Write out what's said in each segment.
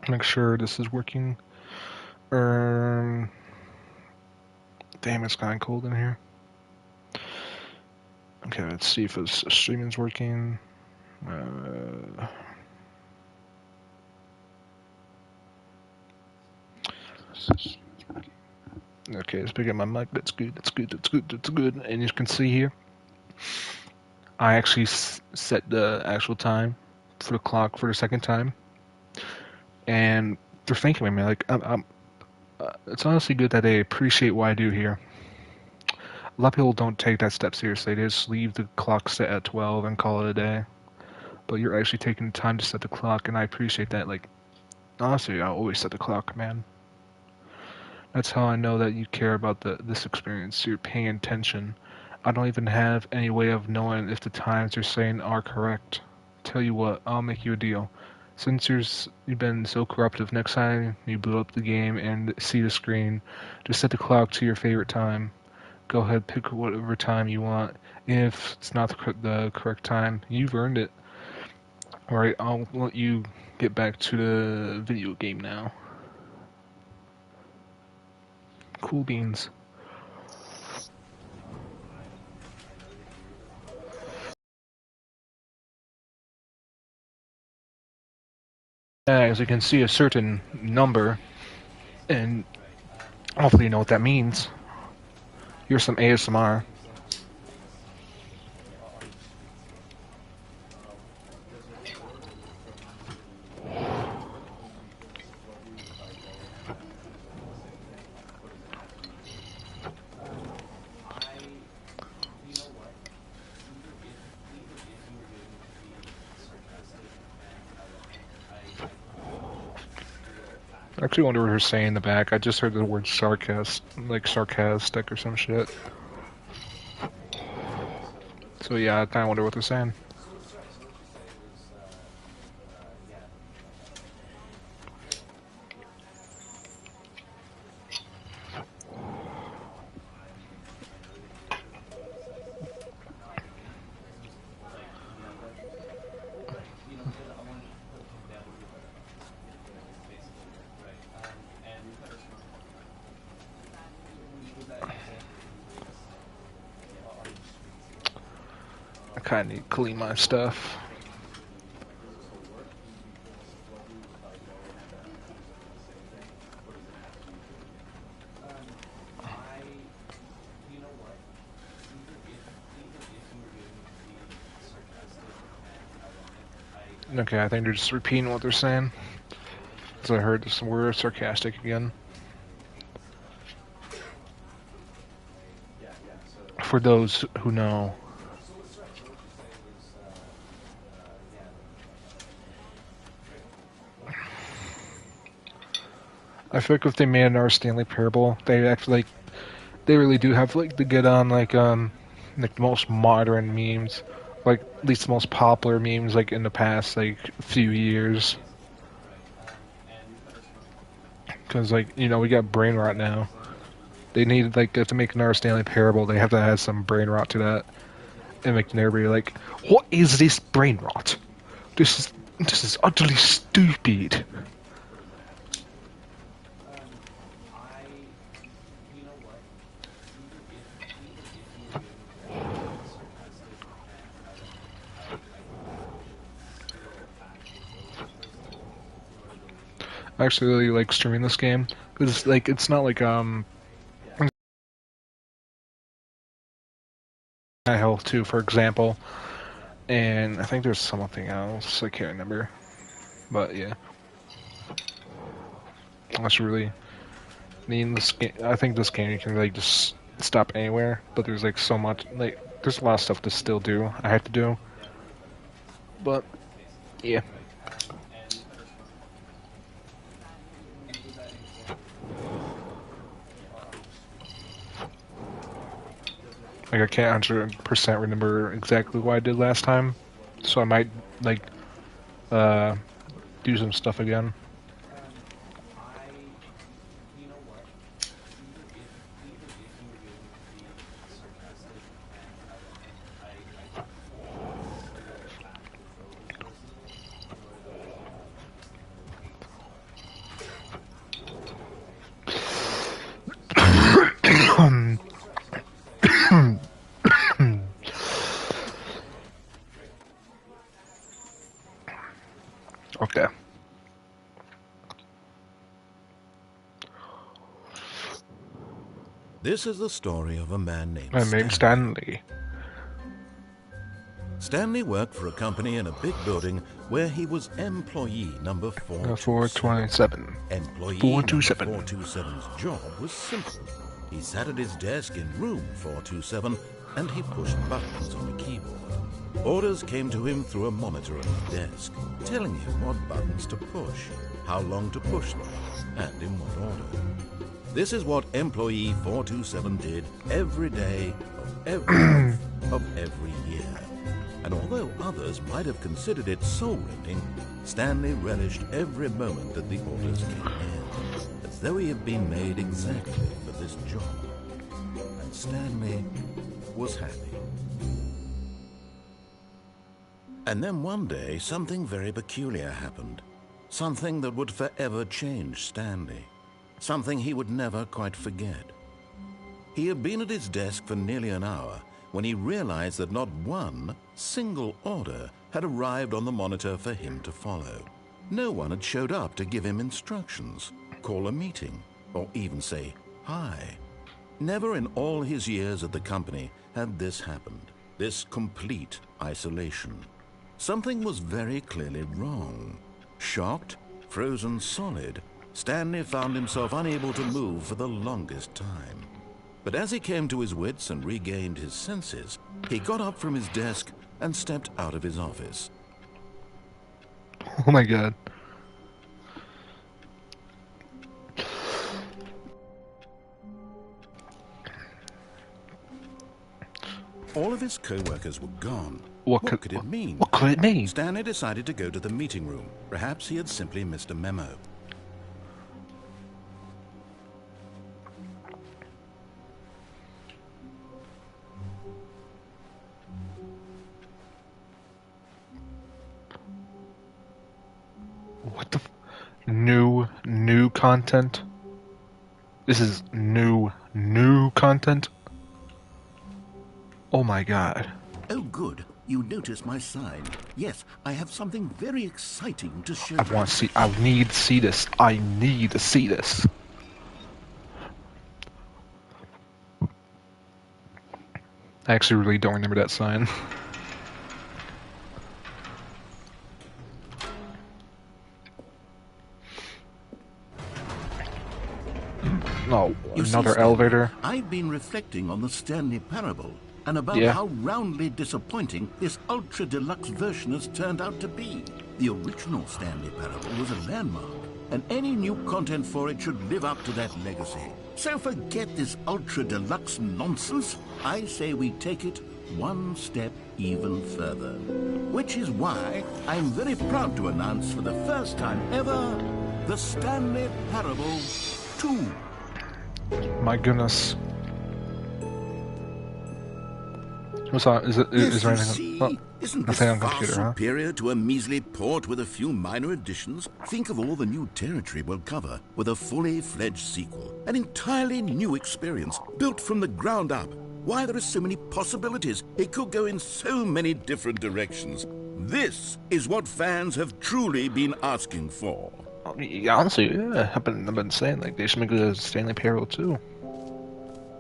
Make sure this is working. Damn, it's kind of cold in here. Okay, let's see if this streaming's working. Okay, let's pick up my mic. That's good. That's good. That's good. That's good. And you can see here, I actually set the actual time for the clock for the second time, and they're thanking me. Like, it's honestly good that they appreciate what I do here. A lot of people don't take that step seriously. They just leave the clock set at 12 and call it a day. But you're actually taking the time to set the clock, and I appreciate that. Like, honestly, I always set the clock, man. That's how I know that you care about this experience. You're paying attention. I don't even have any way of knowing if the times you're saying are correct. Tell you what, I'll make you a deal. Since you've been so corruptive, next time you boot up the game and see the screen, just set the clock to your favorite time. Go ahead, pick whatever time you want. If it's not the correct time, you've earned it. Alright, I'll let you get back to the video game now. Cool beans. As you can see a certain number, and hopefully you know what that means. Here's some ASMR. I actually wonder what they're saying in the back. I just heard the word like sarcastic or some shit. So yeah, I kind of wonder what they're saying. I kind of need to clean my stuff. Okay, I think they're just repeating what they're saying. Because I heard this word sarcastic again. For those who know. I feel like if they made another Stanley parable, they actually they really do have like to get on like the most modern memes, like at least the most popular memes like in the past like few years. Because like we got brain rot now. They need like to make another Stanley parable. They have to add some brain rot to that and make everybody like, what is this brain rot? This is utterly stupid. I actually really like streaming this game because like it's not like health too, for example, and I think there's something else I can't remember, but yeah, that's really. I mean, this game, I think this game you can like just stop anywhere, but there's like so much like there's a lot of stuff to still do. I have to do, but yeah. Like I can't 100% remember exactly what I did last time, so I might like do some stuff again. This is the story of a man named My name's Stanley. Stanley worked for a company in a big building where he was employee number 427. 427. Employee 427. number 427's job was simple. He sat at his desk in room 427 and he pushed buttons on the keyboard. Orders came to him through a monitor on his desk, telling him what buttons to push, how long to push them, and in what order. This is what employee 427 did every day of every month of every year. And although others might have considered it soul-rending, Stanley relished every moment that the orders came in, as though he had been made exactly for this job. And Stanley was happy. And then one day, something very peculiar happened. Something that would forever change Stanley. Something he would never quite forget. He had been at his desk for nearly an hour when he realized that not one single order had arrived on the monitor for him to follow. No one had showed up to give him instructions, call a meeting, or even say hi. Never in all his years at the company had this happened, this complete isolation. Something was very clearly wrong. Shocked, frozen solid, Stanley found himself unable to move for the longest time. But as he came to his wits and regained his senses, he got up from his desk and stepped out of his office. Oh my god. All of his co-workers were gone. What could it mean? What could it mean? Stanley decided to go to the meeting room. Perhaps he had simply missed a memo. What the new content? This is new content? Oh my god. Oh good, you noticed my sign. Yes, I have something very exciting to show you. I need to see this. I need to see this. I actually really don't remember that sign. Oh, another elevator. I've been reflecting on the Stanley Parable and about how roundly disappointing this ultra-deluxe version has turned out to be. The original Stanley Parable was a landmark, and any new content for it should live up to that legacy. So forget this ultra-deluxe nonsense. I say we take it one step even further. Which is why I'm very proud to announce for the first time ever, the Stanley Parable 2. My goodness. What's on? Is there anything? Oh, isn't this far superior to a measly port with a few minor additions? Think of all the new territory we'll cover with a fully fledged sequel. An entirely new experience, built from the ground up. Why, there are so many possibilities. It could go in so many different directions. This is what fans have truly been asking for. Honestly, yeah, I've been saying, like, they should make a Stanley Parable 2.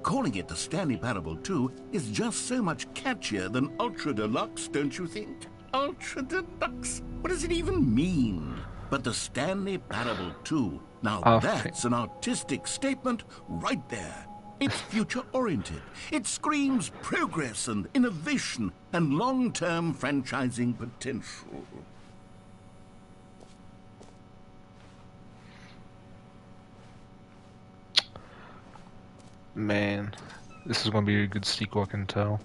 Calling it the Stanley Parable 2 is just so much catchier than Ultra Deluxe, don't you think? Ultra Deluxe? What does it even mean? But the Stanley Parable 2, now that's an artistic statement right there. It's future-oriented. It screams progress and innovation and long-term franchising potential. Man, this is going to be a good sequel, I can tell.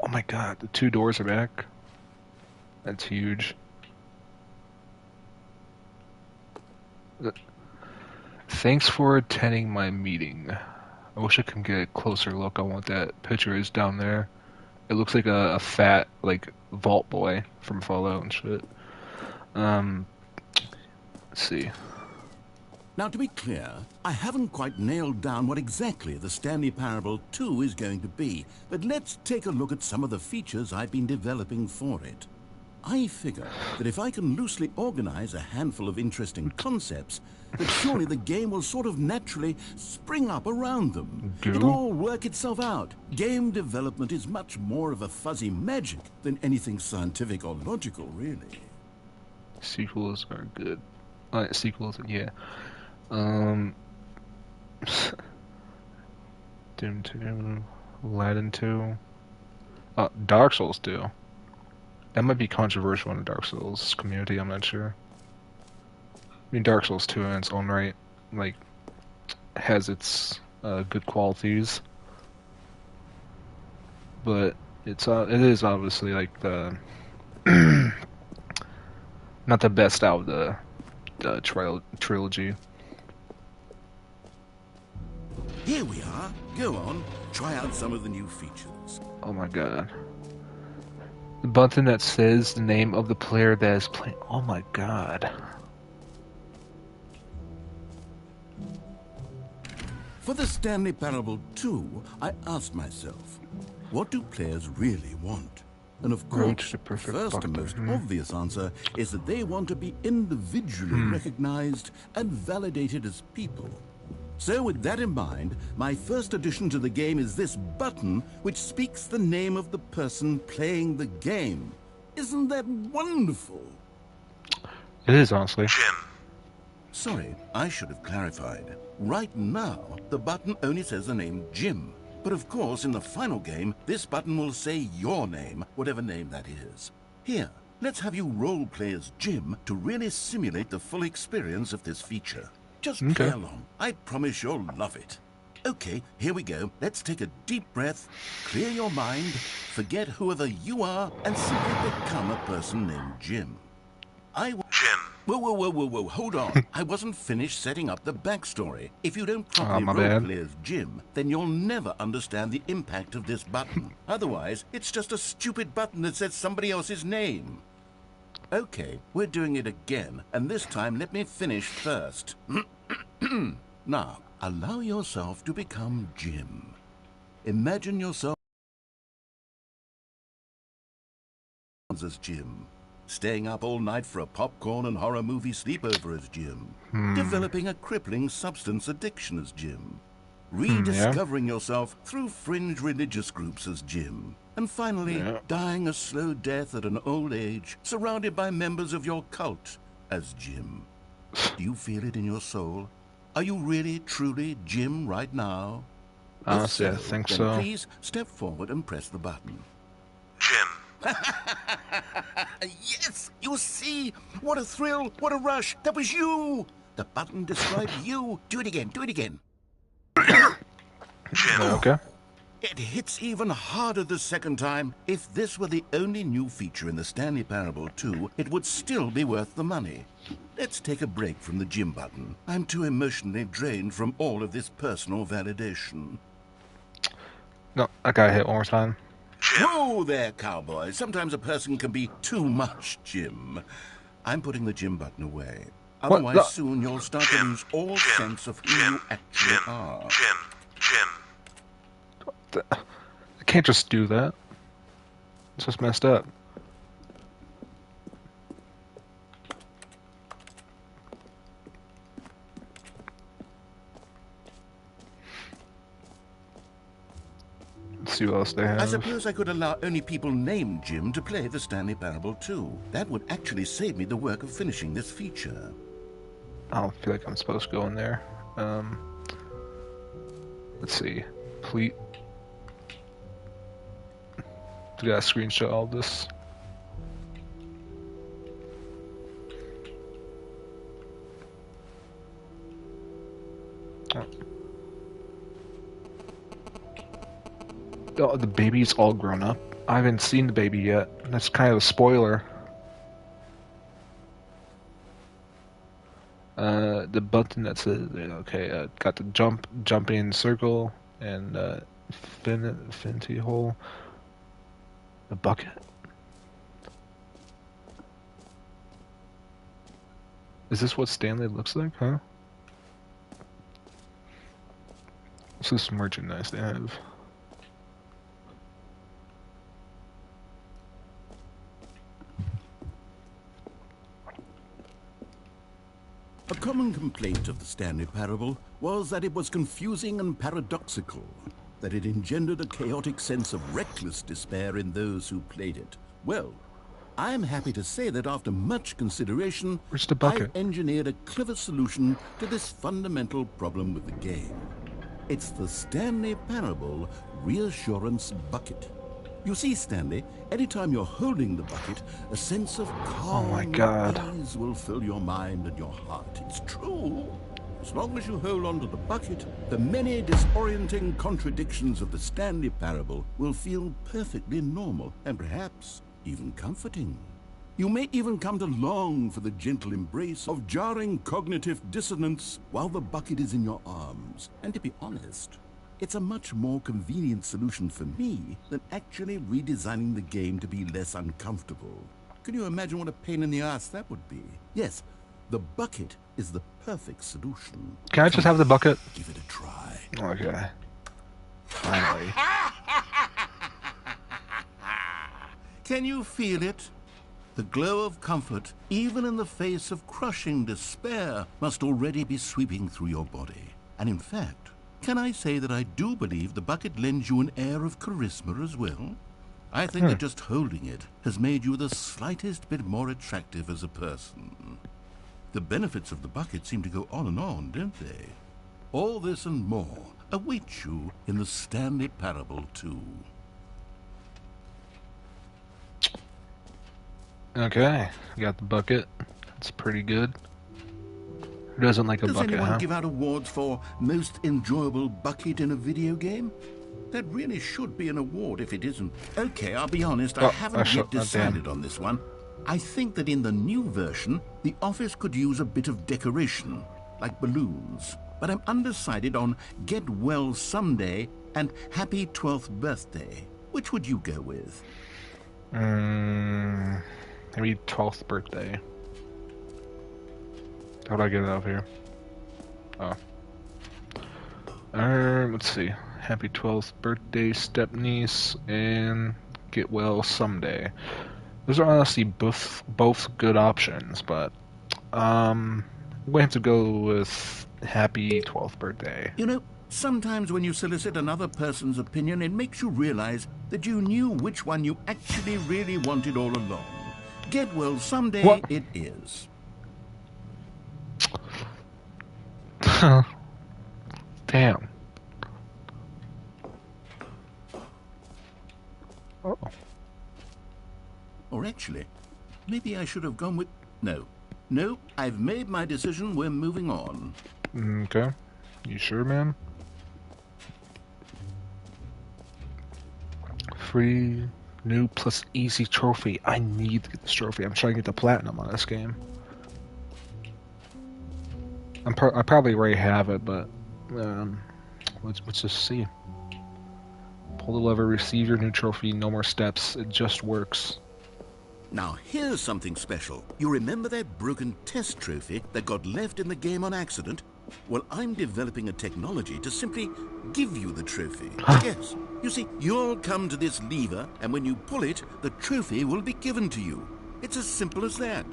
Oh my god, the 2 doors are back. That's huge. Thanks for attending my meeting. I wish I could get a closer look on what that picture is down there. It looks like a fat, like, vault boy from Fallout and shit. Let's see. Now, to be clear, I haven't quite nailed down what exactly the Stanley Parable 2 is going to be, but let's take a look at some of the features I've been developing for it. I figure that if I can loosely organize a handful of interesting concepts, that surely the game will sort of naturally spring up around them. It'll Goo? all work itself out. Game development is much more of a fuzzy magic than anything scientific or logical, really. Sequels are good. Sequels, yeah. Doom 2, Aladdin 2. Dark Souls 2. That might be controversial in the Dark Souls community, I'm not sure. I mean, Dark Souls 2 in its own right, like, has its good qualities, but it is obviously like the not the best out of the trilogy. Here we are. Go on, try out some of the new features. Oh my god. The button that says the name of the player that is playing. Oh my god. For the Stanley Parable 2, I asked myself, what do players really want? And of course, the first and most obvious answer is that they want to be individually recognized and validated as people. So with that in mind, my first addition to the game is this button which speaks the name of the person playing the game. Isn't that wonderful? It is, honestly. Jim. Sorry, I should have clarified. Right now, the button only says the name Jim. But of course, in the final game, this button will say your name, whatever name that is. Here, let's have you role-play as Jim to really simulate the full experience of this feature. Just play along. I promise you'll love it. Okay, here we go. Let's take a deep breath, clear your mind, forget whoever you are, and simply become a person named Jim. Jim. Whoa, hold on. I wasn't finished setting up the backstory. If you don't properly roleplay as Jim, then you'll never understand the impact of this button. Otherwise, it's just a stupid button that says somebody else's name. Okay, we're doing it again, and this time let me finish first. Now, allow yourself to become Jim. Imagine yourself as Jim. Staying up all night for a popcorn and horror movie sleepover as Jim. Developing a crippling substance addiction as Jim. Rediscovering yourself through fringe religious groups as Jim. And finally, dying a slow death at an old age, surrounded by members of your cult as Jim. Do you feel it in your soul? Are you really, truly Jim right now? Honestly, I think so. Please step forward and press the button. Jim. Yes! You see? What a thrill! What a rush! That was you! The button described you. Do it again. Do it again. Jim. Okay. It hits even harder the second time. If this were the only new feature in the Stanley Parable 2, it would still be worth the money. Let's take a break from the Jim button. I'm too emotionally drained from all of this personal validation. No, I got hit one more time. Jim. Whoa there, cowboy. Sometimes a person can be too much Jim. I'm putting the Jim button away. Otherwise, soon you'll start to lose all sense of who you actually are. Jim. I can't just do that. It's just messed up. Let's see what else they have. I suppose I could allow only people named Jim to play the Stanley Parable 2. That would actually save me the work of finishing this feature. I don't feel like I'm supposed to go in there. Let's see. Please. Do I screenshot all this? Oh, the baby's all grown up. I haven't seen the baby yet. That's kind of a spoiler. The button that says, okay, got the jump in circle and infinity hole. The bucket. Is this what Stanley looks like, huh? This is some merchandise they have. common complaint of the Stanley Parable was that it was confusing and paradoxical, that it engendered a chaotic sense of reckless despair in those who played it. Well, I'm happy to say that after much consideration, Where's the I bucket? engineered a clever solution to this fundamental problem with the game. It's the Stanley Parable Reassurance Bucket. You see, Stanley, anytime you're holding the bucket, a sense of calm my God. and ease will fill your mind and your heart. It's true. As long as you hold on to the bucket, the many disorienting contradictions of the Stanley Parable will feel perfectly normal and perhaps even comforting. You may even come to long for the gentle embrace of jarring cognitive dissonance while the bucket is in your arms. And to be honest, it's a much more convenient solution for me than actually redesigning the game to be less uncomfortable. Can you imagine what a pain in the ass that would be? Yes, the bucket is the perfect solution. Can I just have the bucket? Give it a try. Okay. Finally. Can you feel it? The glow of comfort, even in the face of crushing despair, must already be sweeping through your body. And in fact, can I say that I do believe the bucket lends you an air of charisma as well? I think that just holding it has made you the slightest bit more attractive as a person. The benefits of the bucket seem to go on and on, don't they? All this and more await you in the Stanley Parable 2. Okay, got the bucket. That's pretty good. Who doesn't like a Does bucket, anyone huh? give out awards for most enjoyable bucket in a video game? That really should be an award if it isn't. Okay, I'll be honest, I haven't yet decided on this one. I think that in the new version, the office could use a bit of decoration, like balloons. But I'm undecided on Get Well Someday and Happy 12th Birthday. Which would you go with? Maybe 12th birthday. How do I get it out of here? Oh. Let's see. Happy 12th birthday, stepniece, and get well someday. Those are honestly both good options, but I'm going to have to go with happy 12th birthday. You know, sometimes when you solicit another person's opinion, it makes you realize that you knew which one you actually really wanted all along. Get well someday. What? It is. Damn. Oh. Or actually, maybe I should have gone with... No, I've made my decision. We're moving on. Okay. You sure, man? Free, new plus easy trophy. I need to get this trophy. I'm trying to get the platinum on this game. I probably already have it, but let's just see. Pull the lever, receive your new trophy. No more steps. It just works. Now, here's something special. You remember that broken test trophy that got left in the game on accident? Well, I'm developing a technology to simply give you the trophy. Yes. You see, you'll come to this lever, and when you pull it, the trophy will be given to you. It's as simple as that.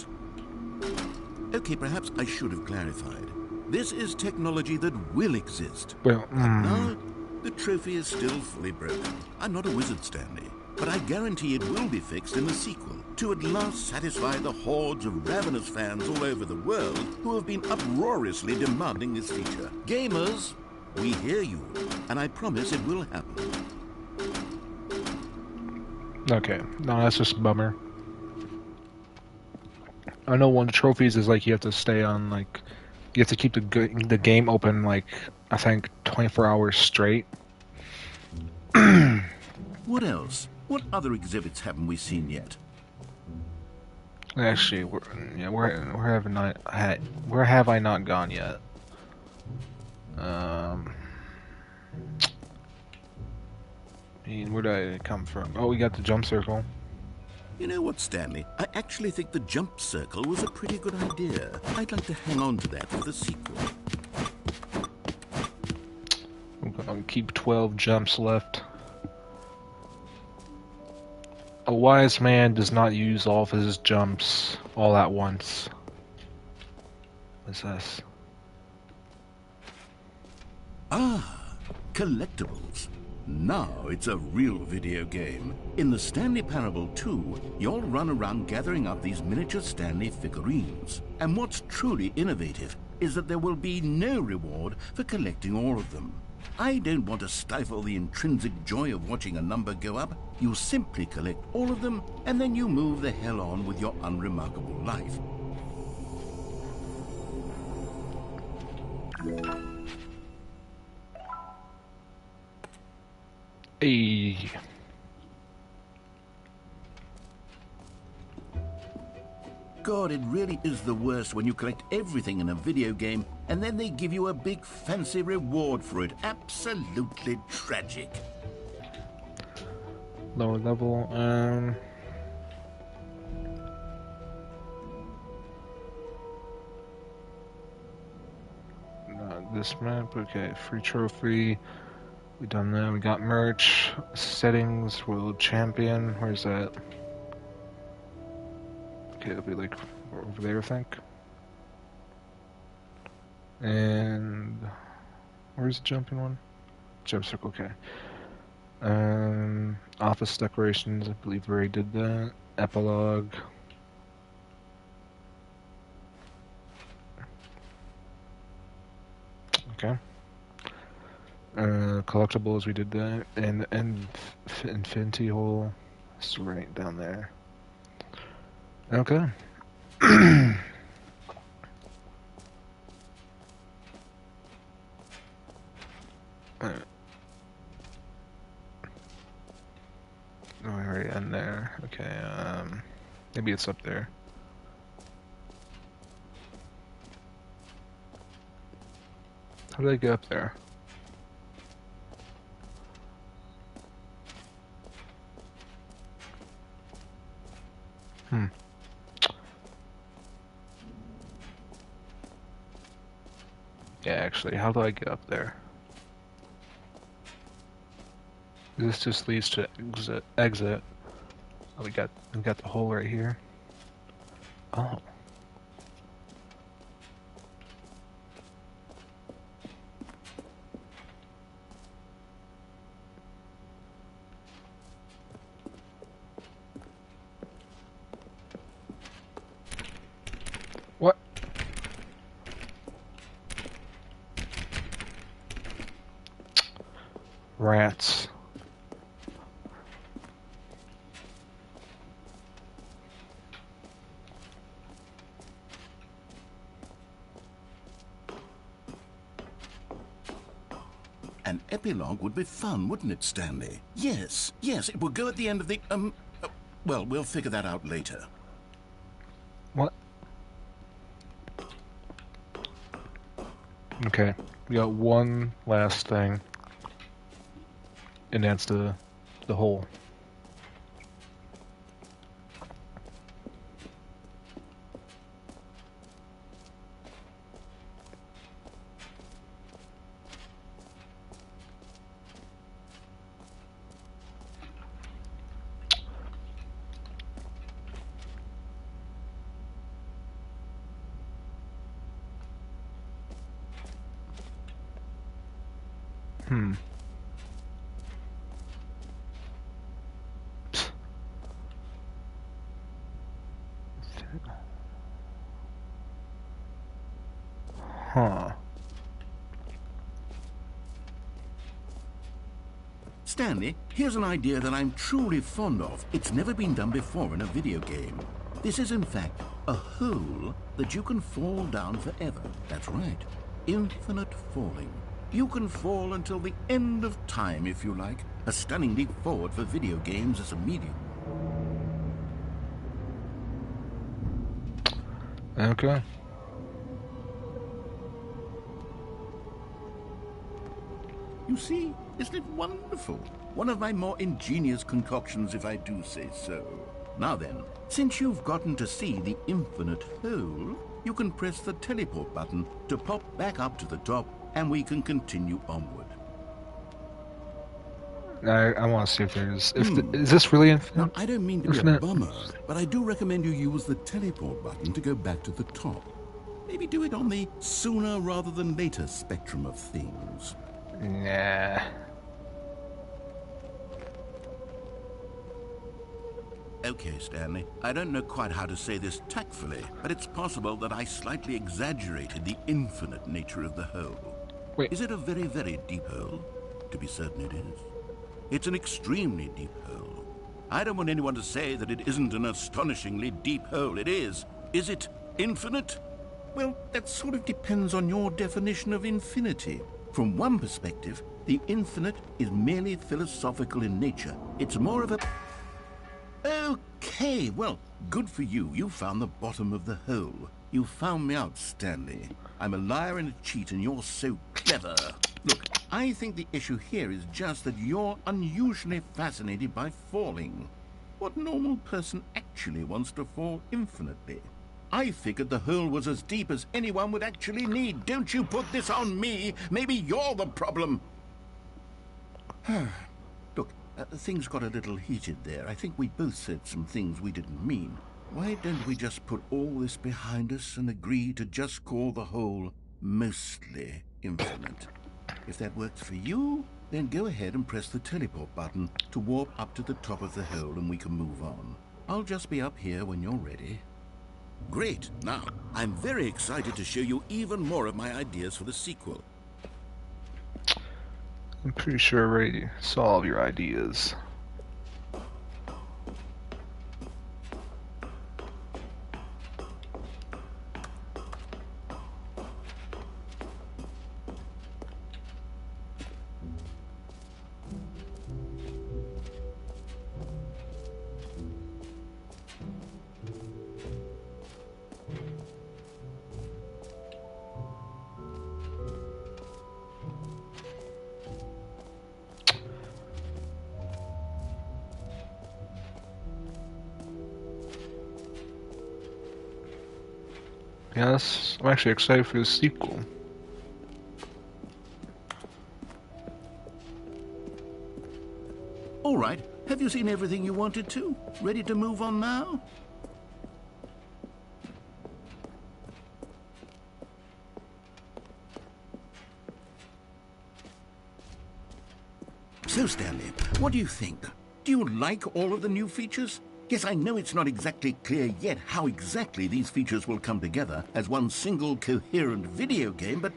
Okay, perhaps I should have clarified. This is technology that will exist. Well, No, the trophy is still fully broken. I'm not a wizard, Stanley, but I guarantee it will be fixed in the sequel to at last satisfy the hordes of ravenous fans all over the world who have been uproariously demanding this feature. Gamers, we hear you, and I promise it will happen. okay. No, that's just a bummer. I know one of the trophies is like you have to stay on like you have to keep the game open like I think 24 hours straight. What else? What other exhibits haven't we seen yet? Actually, where have I not gone yet? I mean, where did I come from? Oh, we got the jump circle. You know what, Stanley? I actually think the jump circle was a pretty good idea. I'd like to hang on to that for the sequel. I'll keep 12 jumps left. A wise man does not use all of his jumps all at once. What's this? Ah, collectibles. Now it's a real video game. In the Stanley Parable 2, you'll run around gathering up these miniature Stanley figurines. And what's truly innovative is that there will be no reward for collecting all of them. I don't want to stifle the intrinsic joy of watching a number go up. You simply collect all of them, and then you move the hell on with your unremarkable life. Hey. God, it really is the worst when you collect everything in a video game and then they give you a big fancy reward for it. Absolutely tragic. Lower level, not this map, okay, free trophy. We done that, we got merch, settings, world champion, where's that? Okay, it'll be like over there, I think. And where's the jumping one? Jump circle, okay. Office decorations, I believe we already did that. Epilogue. Okay. Collectibles, we did that. And infinity hole, it's right down there. Okay. Alright. Oh, we already end there. Okay, maybe it's up there. How did I get up there? Yeah, actually, how do I get up there? This just leads to exit. Oh, we got the hole right here. Oh. What? Rats. An epilogue would be fun, wouldn't it, Stanley? Yes, it will go at the end of the, well, we'll figure that out later. What? Okay, we got one last thing. And that's the hole. Huh. Stanley, here's an idea that I'm truly fond of. It's never been done before in a video game. This is, in fact, a hole that you can fall down forever. That's right. Infinite falling. You can fall until the end of time, if you like. A stunning leap forward for video games as a medium. Okay. You see, isn't it wonderful? One of my more ingenious concoctions, if I do say so. Now then, since you've gotten to see the infinite hole, you can press the teleport button to pop back up to the top, and we can continue onward. I want to see if there's... is this really infinite? Now, I don't mean to be a bummer, but I do recommend you use the teleport button to go back to the top. Maybe do it on the sooner rather than later spectrum of things. Nah. Okay, Stanley, I don't know quite how to say this tactfully, but it's possible that I slightly exaggerated the infinite nature of the hole. Wait. Is it a very, very deep hole? To be certain it is. It's an extremely deep hole. I don't want anyone to say that it isn't an astonishingly deep hole. It is. Is it infinite? Well, that sort of depends on your definition of infinity. From one perspective, the infinite is merely philosophical in nature. It's more of a... Okay, well, good for you. You found the bottom of the hole. You found me out, Stanley. I'm a liar and a cheat, and you're so clever. Look, I think the issue here is just that you're unusually fascinated by falling. What normal person actually wants to fall infinitely? I figured the hole was as deep as anyone would actually need. Don't you put this on me. Maybe you're the problem. Look, things got a little heated there. I think we both said some things we didn't mean. Why don't we just put all this behind us and agree to just call the hole mostly infinite? If that works for you, then go ahead and press the teleport button to warp up to the top of the hole and we can move on. I'll just be up here when you're ready. Great. Now, I'm very excited to show you even more of my ideas for the sequel. I'm pretty sure I already saw all of your ideas. Yes, I'm actually excited for the sequel. All right. Have you seen everything you wanted to? Ready to move on now? So, Stanley, what do you think? Do you like all of the new features? Yes, I know it's not exactly clear yet how exactly these features will come together as one single coherent video game, but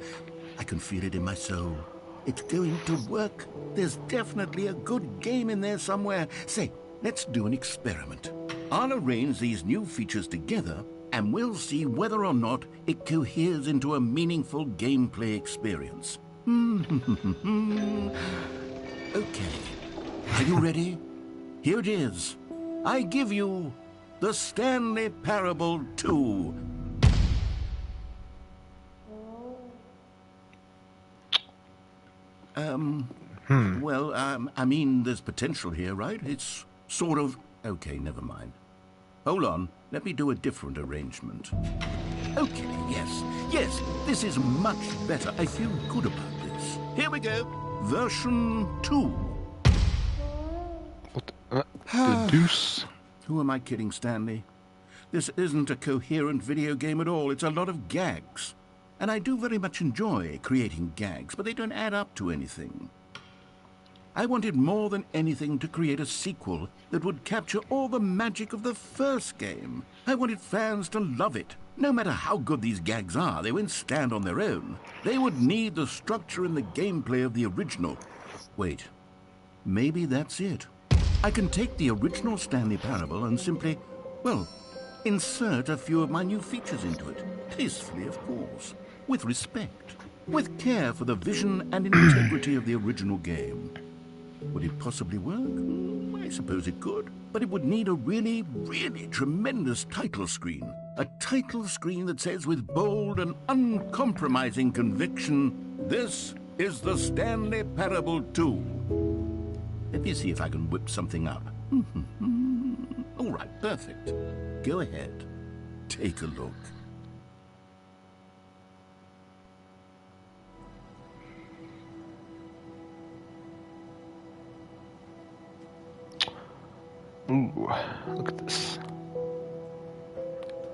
I can feel it in my soul. It's going to work. There's definitely a good game in there somewhere. Say, let's do an experiment. I'll arrange these new features together, and we'll see whether or not it coheres into a meaningful gameplay experience. Okay. Are you ready? Here it is. I give you the Stanley Parable 2. Well, I mean, there's potential here, right? It's sort of... Okay, never mind. Hold on. Let me do a different arrangement. Okay, yes, this is much better. I feel good about this. Here we go. Version 2. What the deuce? Who am I kidding, Stanley? This isn't a coherent video game at all. It's a lot of gags. And I do very much enjoy creating gags, but they don't add up to anything. I wanted more than anything to create a sequel that would capture all the magic of the first game. I wanted fans to love it. No matter how good these gags are, they won't stand on their own. They would need the structure and the gameplay of the original. Wait, maybe that's it. I can take the original Stanley Parable and simply, well, insert a few of my new features into it. Tastefully, of course. With respect. With care for the vision and integrity of the original game. Would it possibly work? I suppose it could. But it would need a really, really tremendous title screen. A title screen that says with bold and uncompromising conviction, "This is the Stanley Parable 2. Let me see if I can whip something up. All right, perfect. Go ahead. Take a look. Ooh, look at this.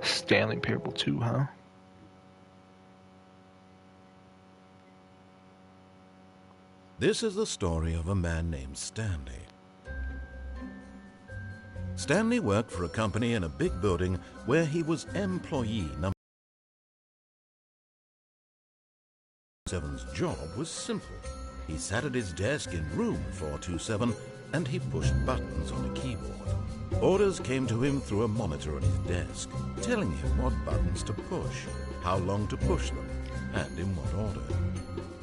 Stanley Parable 2, huh? This is the story of a man named Stanley. Stanley worked for a company in a big building where he was employee number 7's job was simple. He sat at his desk in room 427 and he pushed buttons on a keyboard. Orders came to him through a monitor on his desk, telling him what buttons to push, how long to push them, and in what order.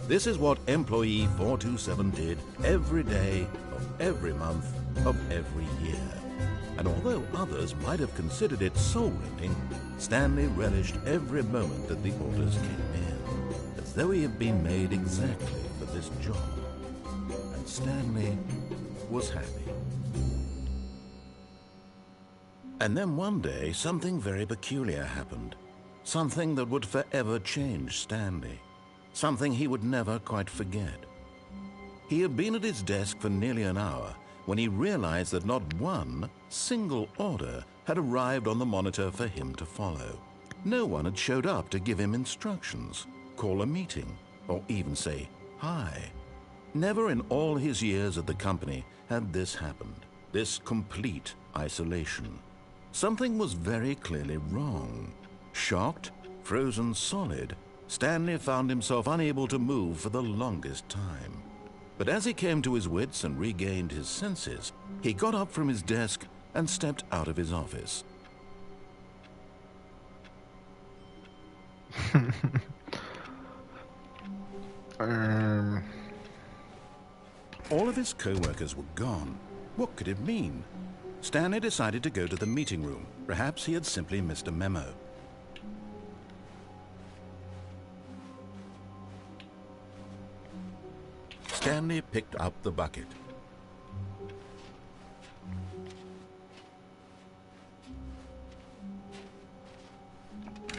This is what employee 427 did every day of every month of every year. And although others might have considered it soul-rending, Stanley relished every moment that the orders came in, as though he had been made exactly for this job. And Stanley was happy. And then one day, something very peculiar happened. Something that would forever change Stanley. Something he would never quite forget. He had been at his desk for nearly an hour when he realized that not one single order had arrived on the monitor for him to follow. No one had showed up to give him instructions, call a meeting, or even say hi. Never in all his years at the company had this happened, this complete isolation. Something was very clearly wrong. Shocked, frozen solid, Stanley found himself unable to move for the longest time. But as he came to his wits and regained his senses, he got up from his desk and stepped out of his office. All of his co-workers were gone. What could it mean? Stanley decided to go to the meeting room. Perhaps he had simply missed a memo. Stanley picked up the bucket.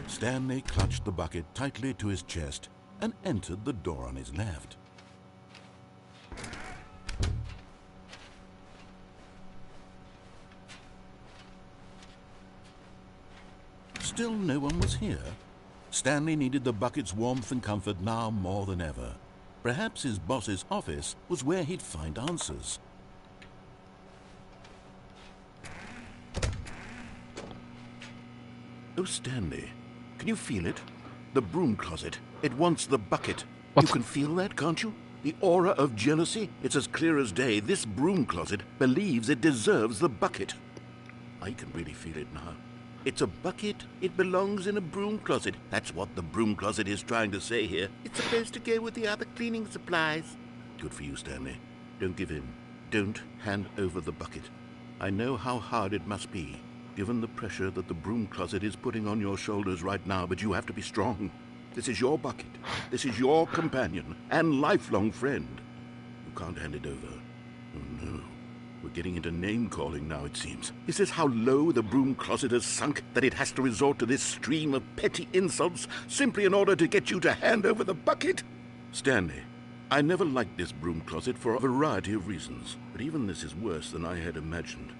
Stanley clutched the bucket tightly to his chest and entered the door on his left. Still no one was here. Stanley needed the bucket's warmth and comfort now more than ever. Perhaps his boss's office was where he'd find answers. Oh, Stanley, can you feel it? The broom closet. It wants the bucket. What? You can feel that, can't you? The aura of jealousy. It's as clear as day. This broom closet believes it deserves the bucket. I can really feel it now. It's a bucket. It belongs in a broom closet. That's what the broom closet is trying to say here. It's supposed to go with the other cleaning supplies. Good for you, Stanley. Don't give in. Don't hand over the bucket. I know how hard it must be, given the pressure that the broom closet is putting on your shoulders right now, but you have to be strong. This is your bucket. This is your companion and lifelong friend. You can't hand it over. Oh, no. We're getting into name-calling now, it seems. Is this how low the broom closet has sunk, that it has to resort to this stream of petty insults simply in order to get you to hand over the bucket? Stanley, I never liked this broom closet for a variety of reasons, but even this is worse than I had imagined.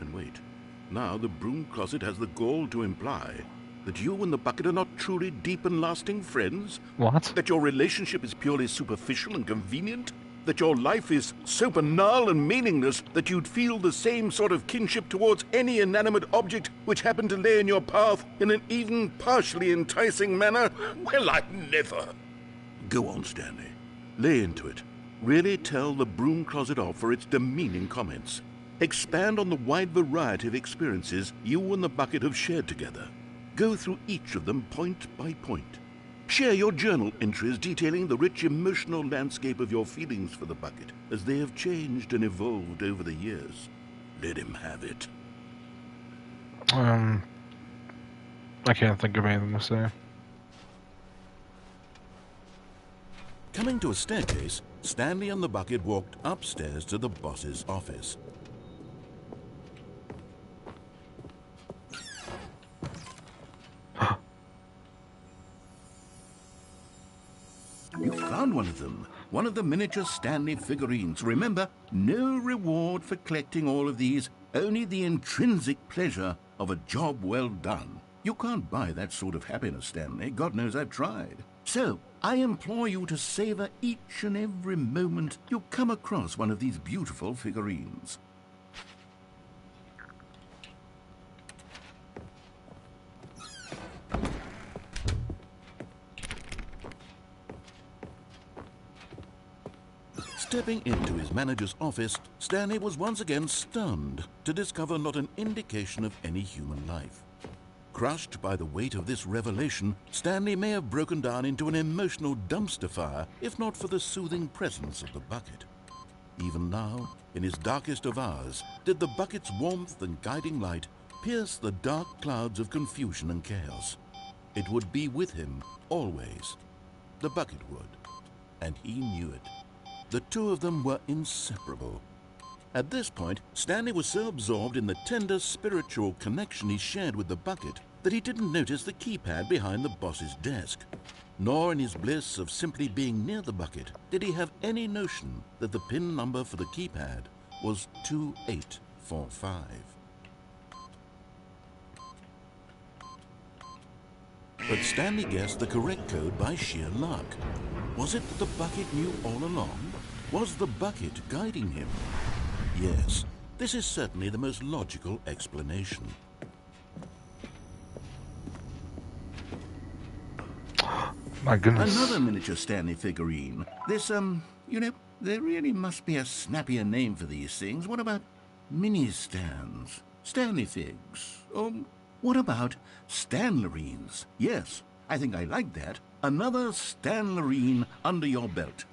And wait, now the broom closet has the gall to imply that you and the bucket are not truly deep and lasting friends? What? That your relationship is purely superficial and convenient? That your life is so banal and meaningless that you'd feel the same sort of kinship towards any inanimate object which happened to lay in your path in an even partially enticing manner? Well, I'd never. Go on, Stanley. Lay into it. Really tell the broom closet off for its demeaning comments. Expand on the wide variety of experiences you and the bucket have shared together. Go through each of them point by point. Share your journal entries detailing the rich emotional landscape of your feelings for the bucket as they have changed and evolved over the years. Let him have it. I can't think of anything to say. Coming to a staircase, Stanley and the bucket walked upstairs to the boss's office. You found one of them. One of the miniature Stanley figurines. Remember, no reward for collecting all of these, only the intrinsic pleasure of a job well done. You can't buy that sort of happiness, Stanley. God knows I've tried. So, I implore you to savor each and every moment you come across one of these beautiful figurines. Stepping into his manager's office, Stanley was once again stunned to discover not an indication of any human life. Crushed by the weight of this revelation, Stanley may have broken down into an emotional dumpster fire if not for the soothing presence of the bucket. Even now, in his darkest of hours, did the bucket's warmth and guiding light pierce the dark clouds of confusion and chaos. It would be with him always. The bucket would, and he knew it. The two of them were inseparable. At this point, Stanley was so absorbed in the tender spiritual connection he shared with the bucket that he didn't notice the keypad behind the boss's desk. Nor in his bliss of simply being near the bucket did he have any notion that the PIN number for the keypad was 2845. But Stanley guessed the correct code by sheer luck. Was it that the bucket knew all along? Was the bucket guiding him? Yes, this is certainly the most logical explanation. My goodness. Another miniature Stanley figurine. This, you know, there really must be a snappier name for these things. What about mini-stands? Stanley figs? Or what about Stanlerines? Yes, I think I like that. Another Stanlerine under your belt.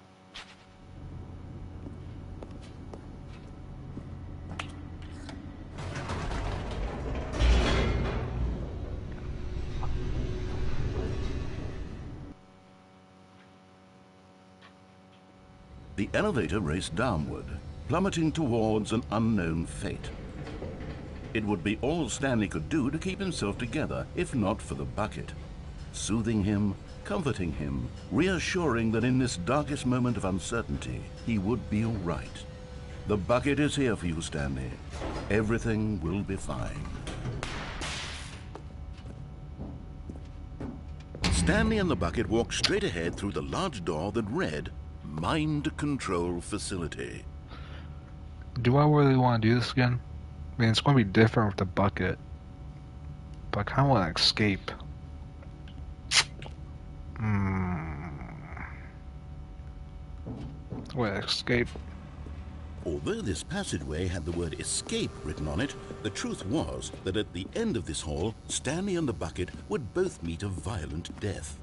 The elevator raced downward, plummeting towards an unknown fate. It would be all Stanley could do to keep himself together, if not for the bucket. Soothing him, comforting him, reassuring that in this darkest moment of uncertainty, he would be all right. The bucket is here for you, Stanley. Everything will be fine. Stanley and the bucket walked straight ahead through the large door that read, Mind Control Facility. Do I really want to do this again? I mean, it's going to be different with the bucket. But I kind of want to escape. Well, escape. Although this passageway had the word escape written on it, the truth was that at the end of this hall, Stanley and the bucket would both meet a violent death.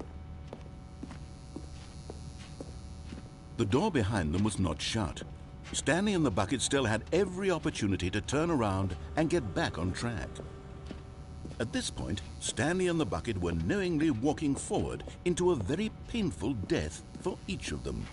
The door behind them was not shut. Stanley and the bucket still had every opportunity to turn around and get back on track. At this point, Stanley and the bucket were knowingly walking forward into a very painful death for each of them.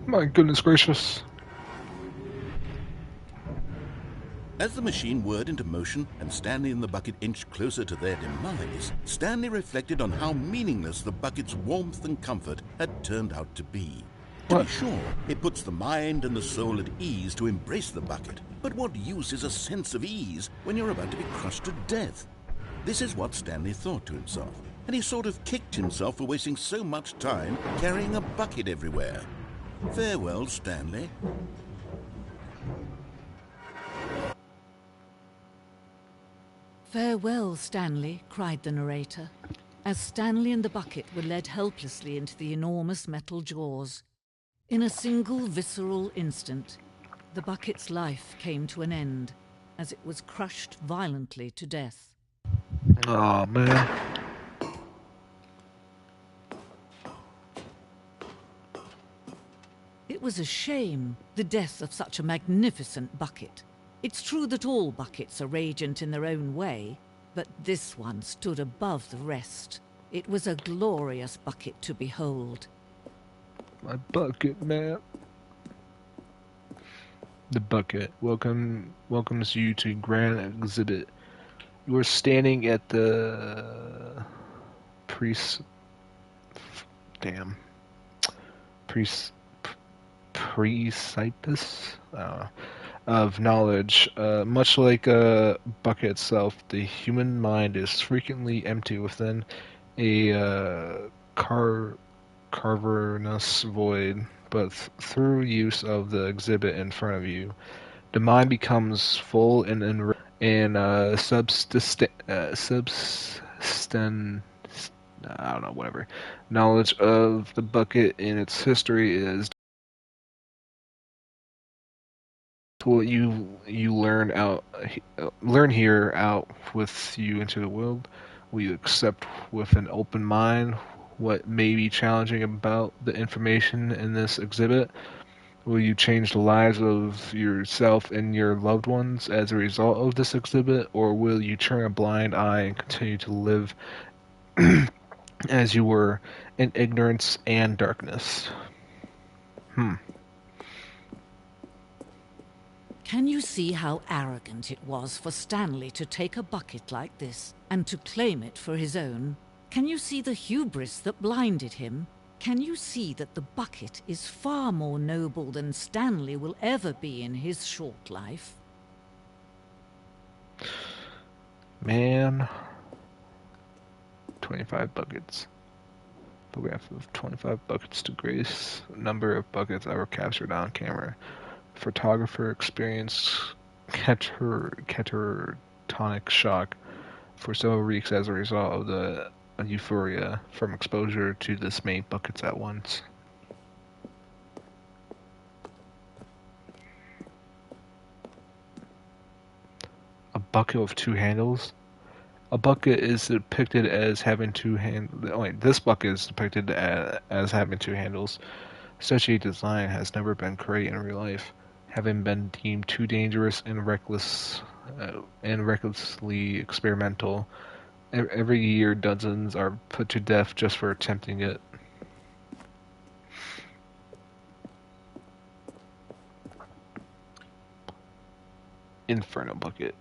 My goodness gracious. As the machine whirred into motion and Stanley and the bucket inched closer to their demise, Stanley reflected on how meaningless the bucket's warmth and comfort had turned out to be. To be sure, it puts the mind and the soul at ease to embrace the bucket, but what use is a sense of ease when you're about to be crushed to death? This is what Stanley thought to himself, and he sort of kicked himself for wasting so much time carrying a bucket everywhere. Farewell, Stanley. Farewell, Stanley, cried the narrator, as Stanley and the bucket were led helplessly into the enormous metal jaws. In a single visceral instant, the bucket's life came to an end, as it was crushed violently to death. Oh, man. It was a shame, the death of such a magnificent bucket. It's true that all buckets are radiant in their own way, but this one stood above the rest. It was a glorious bucket to behold. My bucket, man. The bucket welcomes you to Grand Exhibit. You are standing at the priest. Damn. Priest. Precipice of knowledge. Much like a bucket itself, the human mind is frequently empty within a cavernous void. But through use of the exhibit in front of you, the mind becomes full and subsistent. I don't know, whatever. Knowledge of the bucket and its history is what you learn here out with you into the world. Will you accept with an open mind what may be challenging about the information in this exhibit? Will you change the lives of yourself and your loved ones as a result of this exhibit, or will you turn a blind eye and continue to live as you were in ignorance and darkness? Can you see how arrogant it was for Stanley to take a bucket like this and to claim it for his own? Can you see the hubris that blinded him? Can you see that the bucket is far more noble than Stanley will ever be in his short life? Man, 25 buckets. Photograph of 25 buckets to grace number of buckets ever captured on camera. Photographer experienced catatonic shock for several weeks as a result of the euphoria from exposure to this many buckets at once. A bucket with two handles? A bucket is depicted as having two handles. This bucket is depicted as having two handles. Such a design has never been created in real life, having been deemed too dangerous and recklessly experimental. Every year, dozens are put to death just for attempting it. Inferno bucket.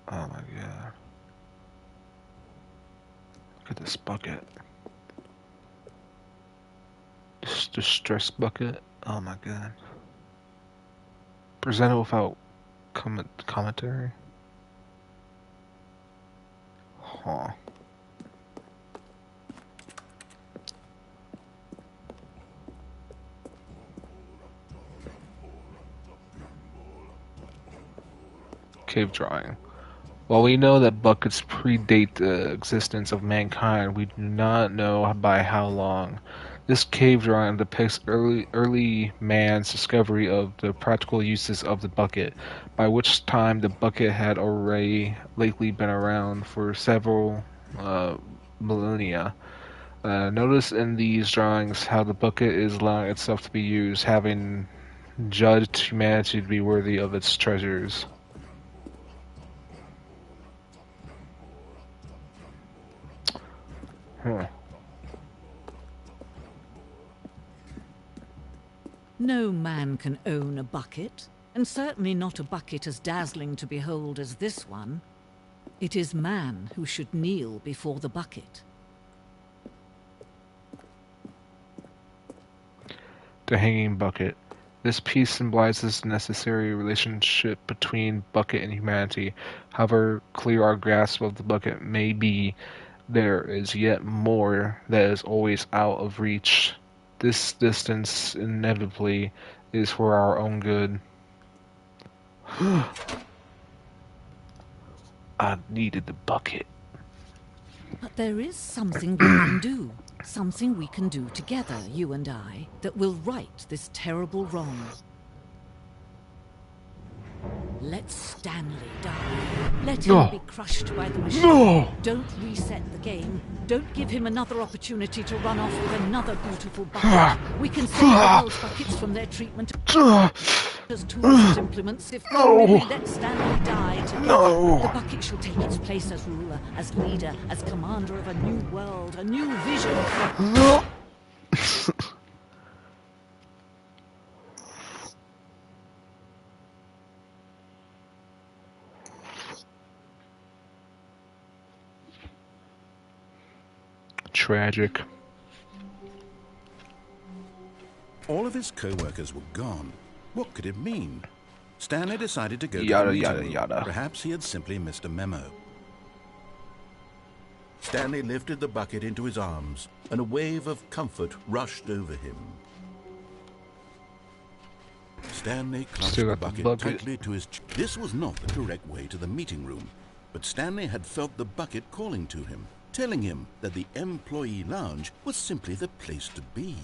Oh my god. Look at this bucket. Distress bucket. Oh my god. Presented without commentary. Huh. Cave drawing. While we know that buckets predate the existence of mankind, we do not know by how long. This cave drawing depicts early man's discovery of the practical uses of the bucket, by which time the bucket had already lately been around for several millennia. Notice in these drawings how the bucket is allowing itself to be used, having judged humanity to be worthy of its treasures. Huh. No man can own a bucket, and certainly not a bucket as dazzling to behold as this one. It is man who should kneel before the bucket. The hanging bucket. This piece symbolizes the necessary relationship between bucket and humanity. However clear our grasp of the bucket may be, there is yet more that is always out of reach. This distance inevitably is for our own good. I needed the bucket. But there is something we can do. Something we can do together, you and I, that will right this terrible wrong. Let Stanley die. Let him be crushed by the machine. No! Don't reset the game. Don't give him another opportunity to run off with another beautiful bucket. We can save the world's buckets from their treatment as tools and implements if only we let Stanley die together. No. The bucket shall take its place as ruler, as leader, as commander of a new world, a new vision. No! tragic. All of his co-workers were gone. What could it mean? Stanley decided to go to the Yada, meeting yada, room. yada. Perhaps he had simply missed a memo. Stanley lifted the bucket into his arms, and a wave of comfort rushed over him. Stanley clutched Still the got the bucket bucket. tightly to his chest. This was not the correct way to the meeting room, but Stanley had felt the bucket calling to him, telling him that the employee lounge was simply the place to be.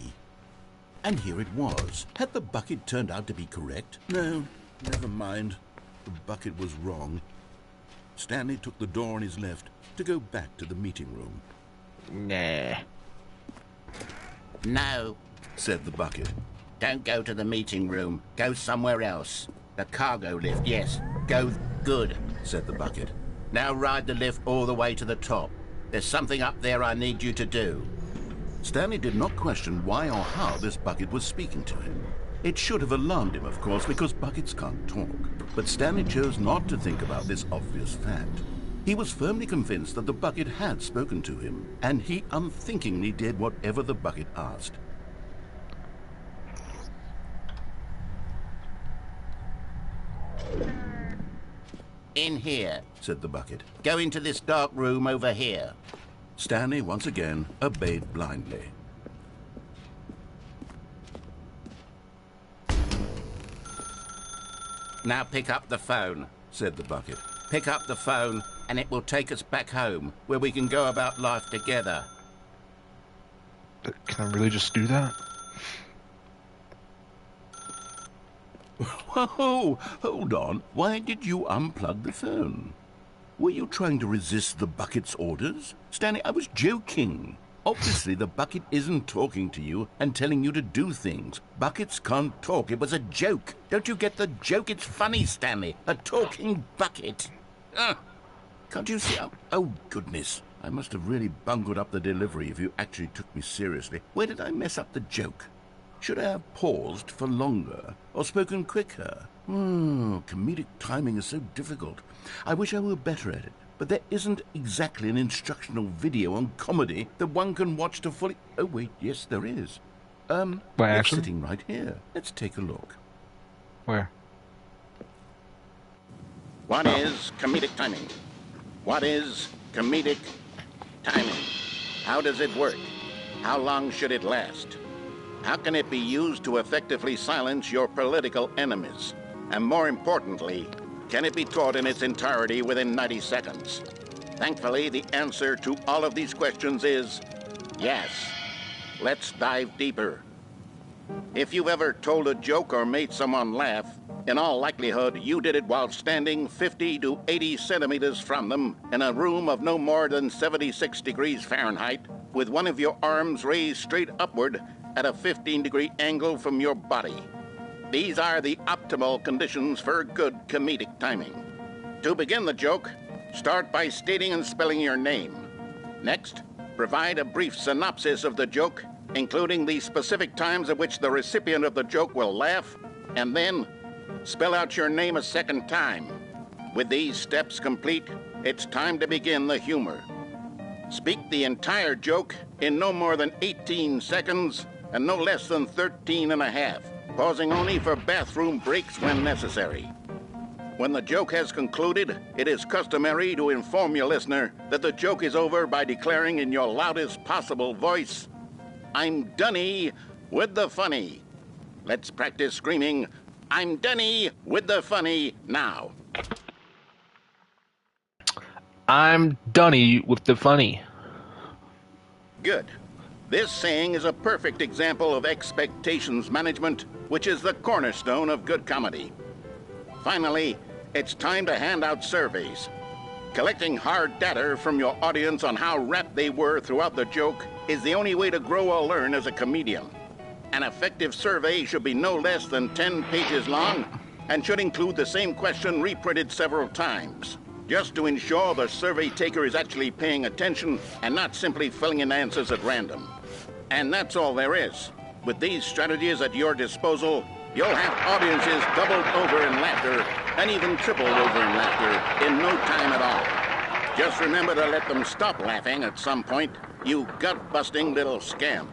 And here it was. Had the bucket turned out to be correct? No, never mind. The bucket was wrong. Stanley took the door on his left to go back to the meeting room. Nah. No, said the bucket. Don't go to the meeting room. Go somewhere else. The cargo lift, yes. Go good, said the bucket. Now ride the lift all the way to the top. There's something up there I need you to do. Stanley did not question why or how this bucket was speaking to him. It should have alarmed him, of course, because buckets can't talk. But Stanley chose not to think about this obvious fact. He was firmly convinced that the bucket had spoken to him, and he unthinkingly did whatever the bucket asked. In here, said the bucket. Go into this dark room over here. Stanley once again obeyed blindly. Now pick up the phone, said the bucket. Pick up the phone and it will take us back home, where we can go about life together. But can I really just do that? Whoa, hold on. Why did you unplug the phone? Were you trying to resist the bucket's orders? Stanley, I was joking. Obviously, the bucket isn't talking to you and telling you to do things. Buckets can't talk. It was a joke. Don't you get the joke? It's funny, Stanley. A talking bucket. Can't you see? Oh, goodness. I must have really bungled up the delivery if you actually took me seriously. Where did I mess up the joke? Should I have paused for longer or spoken quicker? Comedic timing is so difficult. I wish I were better at it. But there isn't exactly an instructional video on comedy that one can watch to fully... Oh, wait, yes, there is. By It's action? sitting right here. Let's take a look. Where? What is comedic timing? What is comedic timing? How does it work? How long should it last? How can it be used to effectively silence your political enemies? And more importantly, can it be taught in its entirety within 90 seconds? Thankfully, the answer to all of these questions is yes. Let's dive deeper. If you've ever told a joke or made someone laugh, in all likelihood, you did it while standing 50 to 80 centimeters from them in a room of no more than 76 degrees Fahrenheit, with one of your arms raised straight upward at a 15-degree angle from your body. These are the optimal conditions for good comedic timing. To begin the joke, start by stating and spelling your name. Next, provide a brief synopsis of the joke, including the specific times at which the recipient of the joke will laugh, and then spell out your name a second time. With these steps complete, it's time to begin the humor. Speak the entire joke in no more than 18 seconds and no less than 13 and a half, pausing only for bathroom breaks when necessary. When the joke has concluded, it is customary to inform your listener that the joke is over by declaring in your loudest possible voice, "I'm Dunny with the funny." Let's practice screaming, "I'm Dunny with the funny" now. I'm Dunny with the funny. Good. This saying is a perfect example of expectations management, which is the cornerstone of good comedy. Finally, it's time to hand out surveys. Collecting hard data from your audience on how rapt they were throughout the joke is the only way to grow or learn as a comedian. An effective survey should be no less than 10 pages long and should include the same question reprinted several times, just to ensure the survey taker is actually paying attention and not simply filling in answers at random. And that's all there is. With these strategies at your disposal, you'll have audiences doubled over in laughter and even tripled over in laughter in no time at all. Just remember to let them stop laughing at some point, you gut-busting little scamp.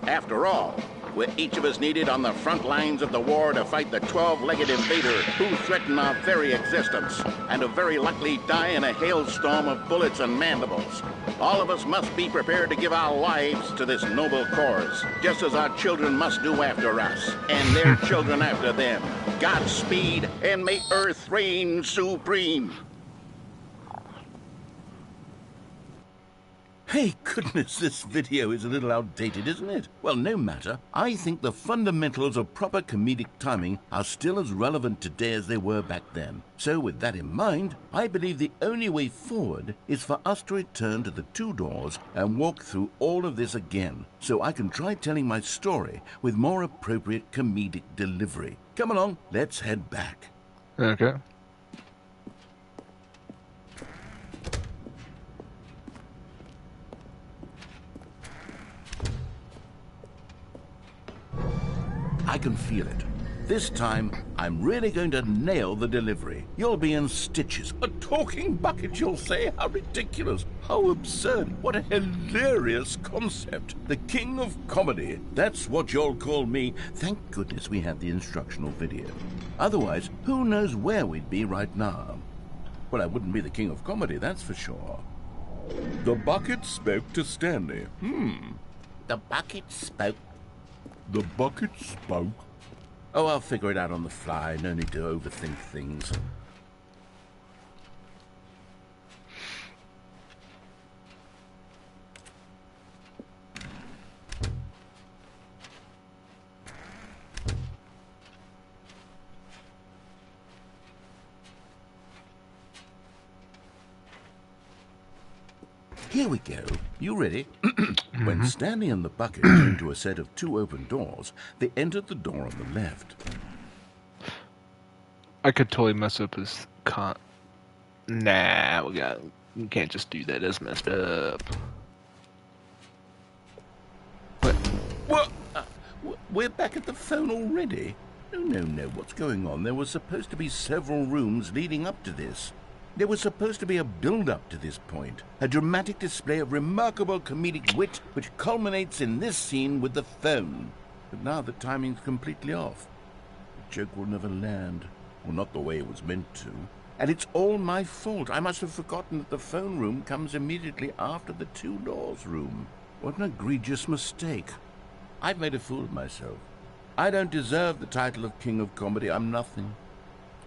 After all, we're each of us needed on the front lines of the war to fight the 12-legged invader who threaten our very existence, and to very likely die in a hailstorm of bullets and mandibles. All of us must be prepared to give our lives to this noble cause, just as our children must do after us, and their children after them. Godspeed, and may Earth reign supreme. Hey, goodness, this video is a little outdated, isn't it? Well, no matter. I think the fundamentals of proper comedic timing are still as relevant today as they were back then. So with that in mind, I believe the only way forward is for us to return to the two doors and walk through all of this again, so I can try telling my story with more appropriate comedic delivery. Come along, let's head back. Okay. I can feel it. This time, I'm really going to nail the delivery. You'll be in stitches. A talking bucket, you'll say? How ridiculous. How absurd. What a hilarious concept. The king of comedy. That's what you'll call me. Thank goodness we had the instructional video. Otherwise, who knows where we'd be right now. Well, I wouldn't be the king of comedy, that's for sure. The bucket spoke to Stanley. The bucket spoke. The bucket spoke. Oh, I'll figure it out on the fly. No need to overthink things. Here we go. You ready? When Stanley and the bucket came to a set of two open doors, they entered the door on the left. I could totally mess up his Nah, we can't just do that. That's messed up. What? We're back at the phone already? No. What's going on? There were supposed to be several rooms leading up to this. There was supposed to be a build-up to this point, a dramatic display of remarkable comedic wit which culminates in this scene with the phone. But now the timing's completely off. The joke will never land, or not the way it was meant to. And it's all my fault. I must have forgotten that the phone room comes immediately after the two doors room. What an egregious mistake. I've made a fool of myself. I don't deserve the title of King of Comedy. I'm nothing.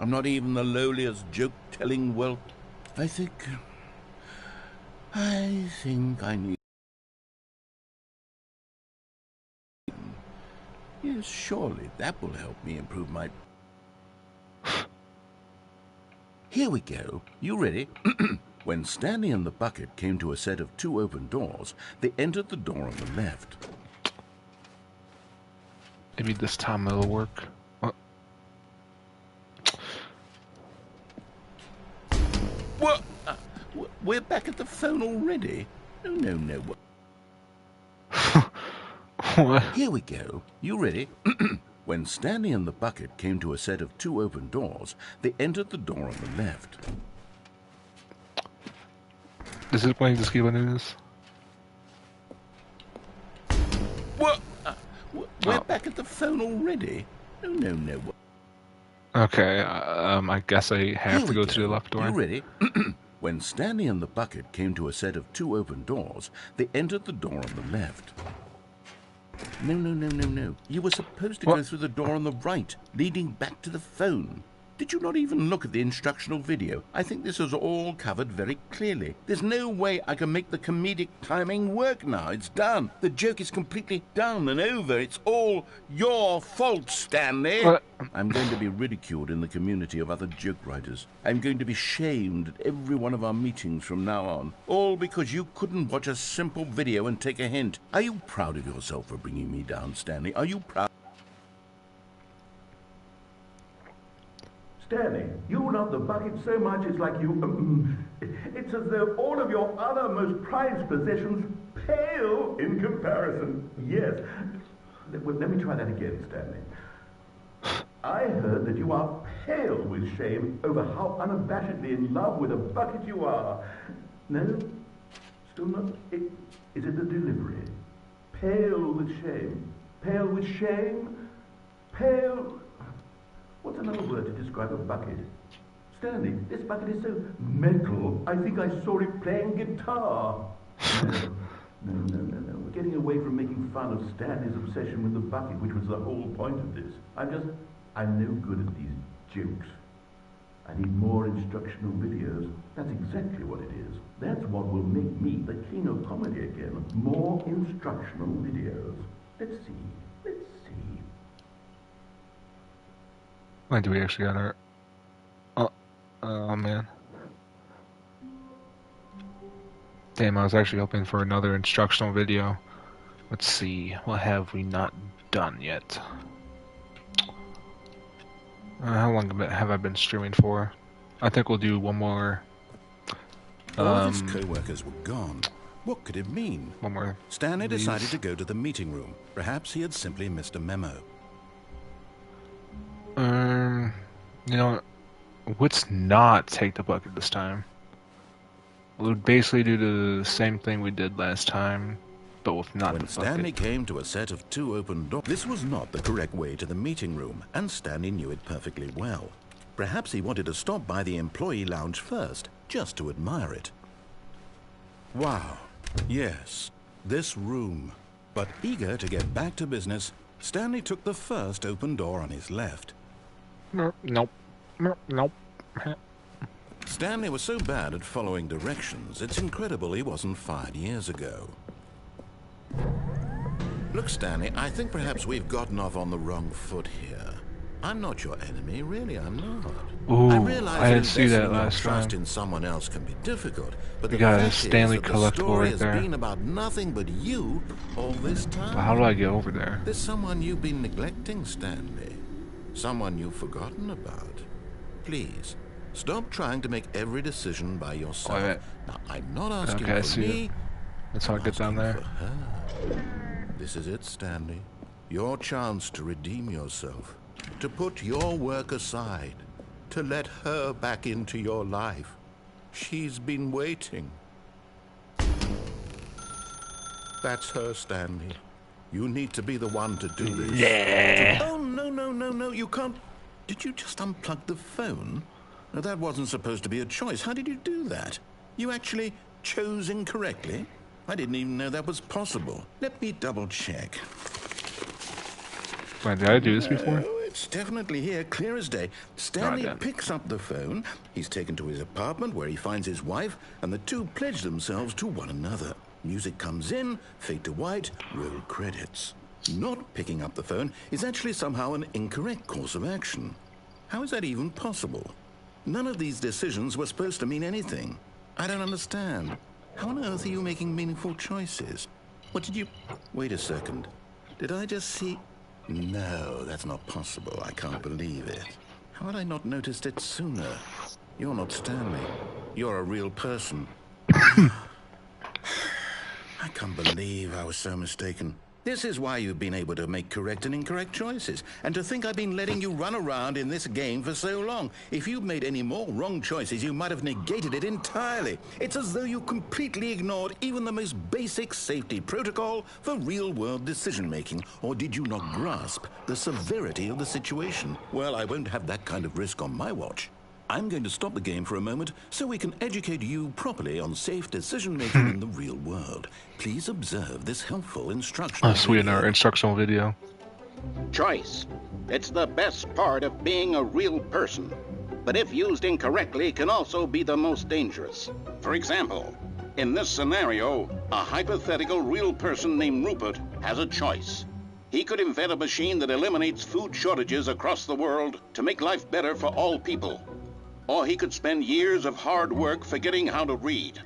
I'm not even the lowliest joke-telling whelp. I think I need... Yes, surely that will help me improve my... Here we go. You ready? When Stanley and the bucket came to a set of two open doors, they entered the door on the left. Maybe this time it'll work. What? We're back at the phone already? No. What? Here we go. You ready? When Stanley and the bucket came to a set of two open doors, they entered the door on the left. This is playing this game I do this. What? We're back at the phone already? No. Okay, I guess I have to go to the left door. You ready? When Stanley and the bucket came to a set of two open doors, they entered the door on the left. No. You were supposed to go through the door on the right, leading back to the phone. Did you not even look at the instructional video? I think this is all covered very clearly. There's no way I can make the comedic timing work now. It's done. The joke is completely done and over. It's all your fault, Stanley. I'm going to be ridiculed in the community of other joke writers. I'm going to be shamed at every one of our meetings from now on. All because you couldn't watch a simple video and take a hint. Are you proud of yourself for bringing me down, Stanley? Are you proud? Stanley, you love the bucket so much it's like you... it's as though all of your other most prized possessions pale in comparison. Yes. Let me try that again, Stanley. I heard that you are pale with shame over how unabashedly in love with a bucket you are. No? Still not? Is it the delivery? Pale with shame. Pale with shame? Pale... What's another word to describe a bucket? Stanley, this bucket is so metal, I think I saw it playing guitar. No. We're getting away from making fun of Stanley's obsession with the bucket, which was the whole point of this. I'm no good at these jokes. I need more instructional videos. That's exactly what it is. That's what will make me the king of comedy again. More instructional videos. Let's see. When do we actually got our... Oh, man. Damn, I was actually hoping for another instructional video. Let's see, what have we not done yet? How long have I been streaming for? I think we'll do one more. All of his co-workers were gone. What could it mean? One more. Stanley decided to go to the meeting room. Perhaps he had simply missed a memo. You know, let's not take the bucket this time. We'll basically do the same thing we did last time, but with not the bucket. When Stanley came to a set of 2 open doors, this was not the correct way to the meeting room, and Stanley knew it perfectly well. Perhaps he wanted to stop by the employee lounge first, just to admire it. Wow, yes, this room. But eager to get back to business, Stanley took the first open door on his left. Nope. Stanley was so bad at following directions, it's incredible he wasn't fired years ago. Look, Stanley, I think perhaps we've gotten off on the wrong foot here. I'm not your enemy, really, I'm not. Ooh, I realize I didn't see that last trust time. In someone else can be difficult, but We the got a fact Stanley is that the collectible story right there. has been about nothing but you all this time. But how do I get over there? There's someone you've been neglecting, Stanley. Someone you've forgotten about. Please, stop trying to make every decision by yourself. Wait. Now, I'm not asking Okay, I for see me. it. That's how I get down asking there. for her. This is it, Stanley. Your chance to redeem yourself. To put your work aside. To let her back into your life. She's been waiting. That's her, Stanley. You need to be the one to do this. Yeah. Oh, no, you can't. Did you just unplug the phone? No, that wasn't supposed to be a choice. How did you do that? You actually chose incorrectly? I didn't even know that was possible. Let me double check. Wait, did I do this before? Oh, it's definitely here, clear as day. Stanley picks up the phone. He's taken to his apartment where he finds his wife, and the two pledge themselves to one another. Music comes in, fade to white, roll credits. Not picking up the phone is actually somehow an incorrect course of action. How is that even possible? None of these decisions were supposed to mean anything. I don't understand. How on earth are you making meaningful choices? What did you... Wait a second. Did I just see... No, that's not possible. I can't believe it. How had I not noticed it sooner? You're not Stanley. You're a real person. I can't believe I was so mistaken. This is why you've been able to make correct and incorrect choices. And to think I've been letting you run around in this game for so long. If you'd made any more wrong choices, you might have negated it entirely. It's as though you completely ignored even the most basic safety protocol for real-world decision-making. Or did you not grasp the severity of the situation? Well, I won't have that kind of risk on my watch. I'm going to stop the game for a moment so we can educate you properly on safe decision-making in the real world. Please observe this helpful instructional sweet, our instructional video. Choice. It's the best part of being a real person. But if used incorrectly, can also be the most dangerous. For example, in this scenario, a hypothetical real person named Rupert has a choice. He could invent a machine that eliminates food shortages across the world to make life better for all people. Or he could spend years of hard work forgetting how to read.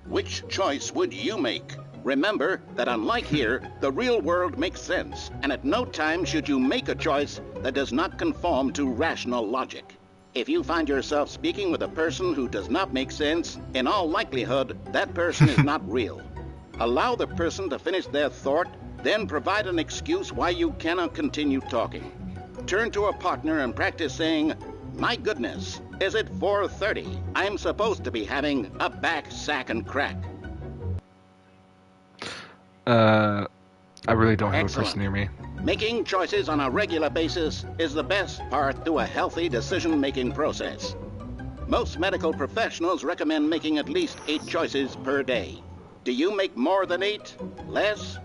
Which choice would you make? Remember that unlike here, the real world makes sense, and at no time should you make a choice that does not conform to rational logic. If you find yourself speaking with a person who does not make sense, in all likelihood, that person is not real. Allow the person to finish their thought, then provide an excuse why you cannot continue talking. Turn to a partner and practice saying, My goodness, is it 4:30? I'm supposed to be having a back, sack, and crack. I really don't have a Excellent. person near me. Making choices on a regular basis is the best part to a healthy decision-making process. Most medical professionals recommend making at least 8 choices per day. Do you make more than 8? Less?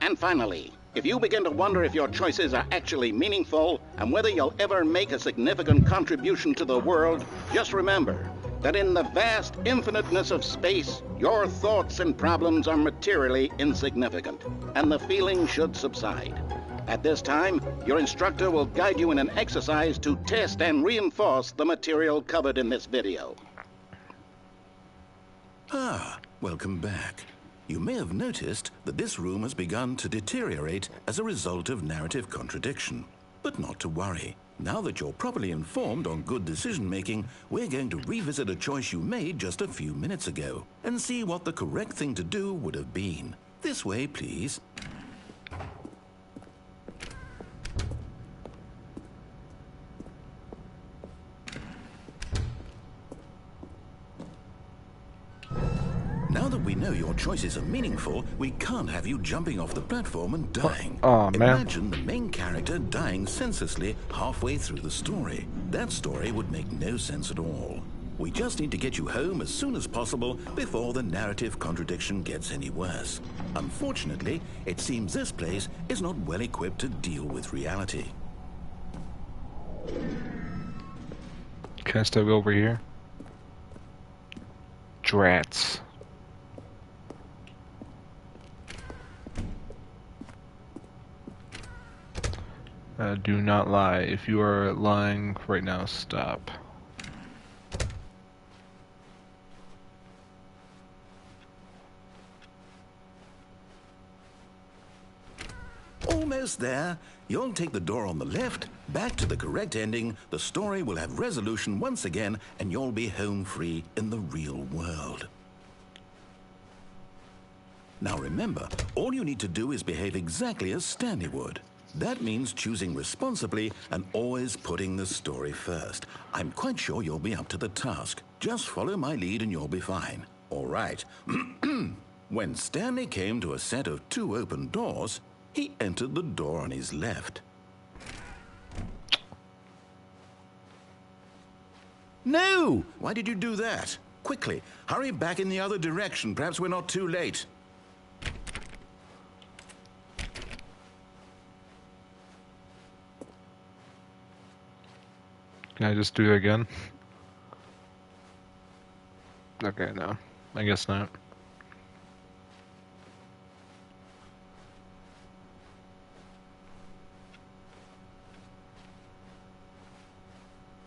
And finally, if you begin to wonder if your choices are actually meaningful and whether you'll ever make a significant contribution to the world, just remember that in the vast infiniteness of space, your thoughts and problems are materially insignificant, and the feeling should subside. At this time, your instructor will guide you in an exercise to test and reinforce the material covered in this video. Ah, welcome back. You may have noticed that this room has begun to deteriorate as a result of narrative contradiction. But not to worry. Now that you're properly informed on good decision-making, we're going to revisit a choice you made just a few minutes ago and see what the correct thing to do would have been. This way, please. Now that we know your choices are meaningful, we can't have you jumping off the platform and dying. Oh, man. Imagine the main character dying senselessly halfway through the story. That story would make no sense at all. We just need to get you home as soon as possible before the narrative contradiction gets any worse. Unfortunately, it seems this place is not well equipped to deal with reality. Can I still go over here? Drats. Do not lie. If you are lying right now, stop. Almost there. You'll take the door on the left, back to the correct ending, the story will have resolution once again, and you'll be home free in the real world. Now remember, all you need to do is behave exactly as Stanley would. That means choosing responsibly and always putting the story first. I'm quite sure you'll be up to the task. Just follow my lead and you'll be fine. All right. When Stanley came to a set of 2 open doors, he entered the door on his left. No! Why did you do that? Quickly, hurry back in the other direction. Perhaps we're not too late. Can I just do it again? Okay, no. I guess not.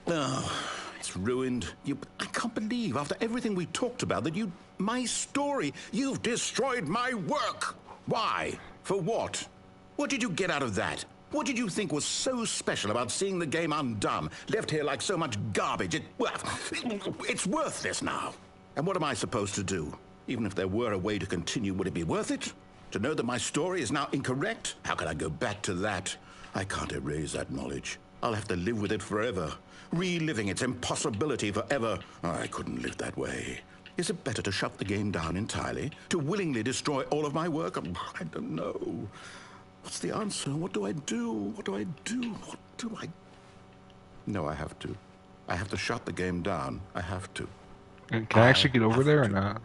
Oh, it's ruined. I can't believe, after everything we talked about, that my story, you've destroyed my work. Why? For what? What did you get out of that? What did you think was so special about seeing the game undone, left here like so much garbage? It's worthless now. And what am I supposed to do? Even if there were a way to continue, would it be worth it? To know that my story is now incorrect? How can I go back to that? I can't erase that knowledge. I'll have to live with it forever, reliving its impossibility forever. I couldn't live that way. Is it better to shut the game down entirely? To willingly destroy all of my work? I don't know. What's the answer? What do I do? What do I do? What do I... No, I have to. I have to shut the game down. I have to. Can I actually get over there or not?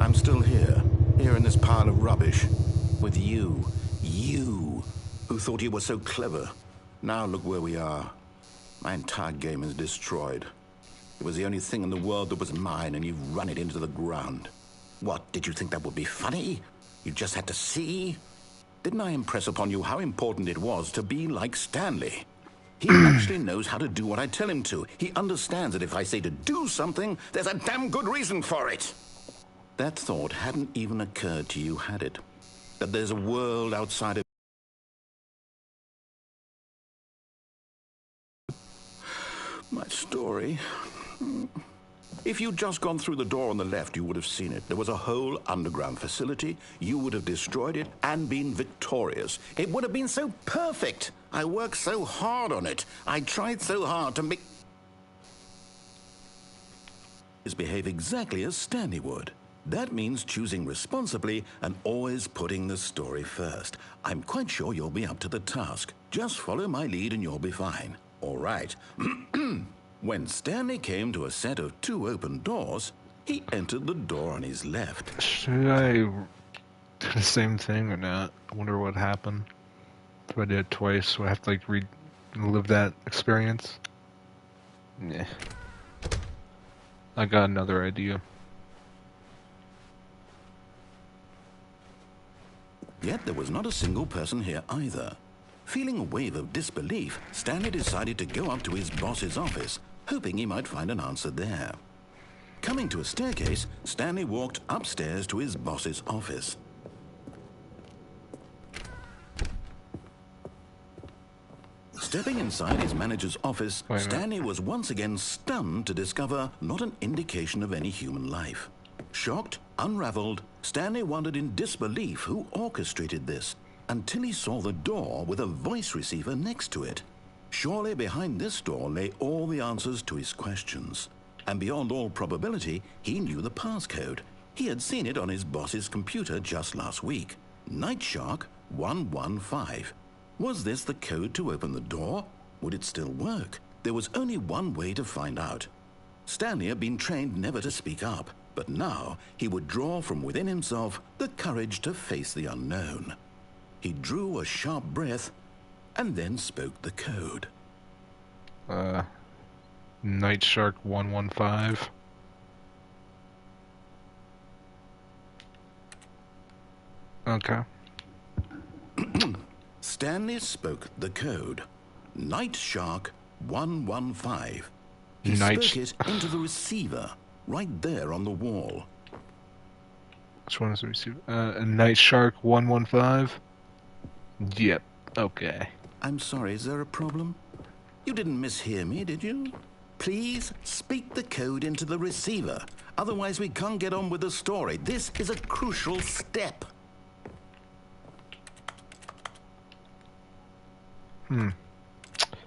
I'm still here in this pile of rubbish, with you, who thought you were so clever. Now look where we are. My entire game is destroyed. It was the only thing in the world that was mine, and you've run it into the ground. What, did you think that would be funny? You just had to see? Didn't I impress upon you how important it was to be like Stanley? He actually knows how to do what I tell him to. He understands that if I say to do something, there's a damn good reason for it. That thought hadn't even occurred to you, had it? That there's a world outside of My story? If you'd just gone through the door on the left, you would have seen it. There was a whole underground facility. You would have destroyed it and been victorious. It would have been so perfect. I worked so hard on it. I tried so hard to make... behave exactly as Stanley would. That means choosing responsibly and always putting the story first. I'm quite sure you'll be up to the task. Just follow my lead and you'll be fine. All right. When Stanley came to a set of 2 open doors, he entered the door on his left. Should I do the same thing or not? I wonder what happened. If I did it twice, so I have to like relive that experience? Yeah. I got another idea. Yet there was not a single person here either. Feeling a wave of disbelief, Stanley decided to go up to his boss's office, hoping he might find an answer there. Coming to a staircase, Stanley walked upstairs to his boss's office. Stepping inside his manager's office, Stanley was once again stunned to discover not an indication of any human life. Shocked, unraveled, Stanley wondered in disbelief who orchestrated this, until he saw the door with a voice receiver next to it. Surely behind this door lay all the answers to his questions. And beyond all probability, he knew the passcode. He had seen it on his boss's computer just last week. Night Shark 115. Was this the code to open the door? Would it still work? There was only one way to find out. Stanley had been trained never to speak up, but now he would draw from within himself the courage to face the unknown. He drew a sharp breath and then spoke the code. Night Shark 115. Okay. Stanley spoke the code. Night Shark 115. He Night spoke it into the receiver, right there on the wall. Which one is the receiver? Night Shark 115? Yep. Okay. I'm sorry, is there a problem? You didn't mishear me, did you? Please speak the code into the receiver. Otherwise we can't get on with the story. This is a crucial step.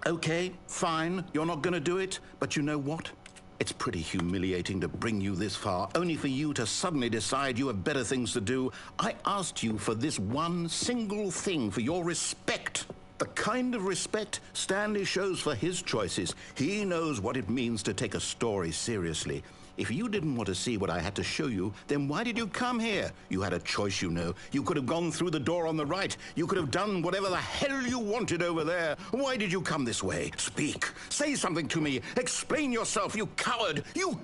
Okay, fine, you're not going to do it, but you know what? It's pretty humiliating to bring you this far, only for you to suddenly decide you have better things to do. I asked you for this one single thing, for your respect. The kind of respect Stanley shows for his choices. He knows what it means to take a story seriously. If you didn't want to see what I had to show you, then why did you come here? You had a choice, you know. You could have gone through the door on the right. You could have done whatever the hell you wanted over there. Why did you come this way? Speak. Say something to me. Explain yourself, you coward. You...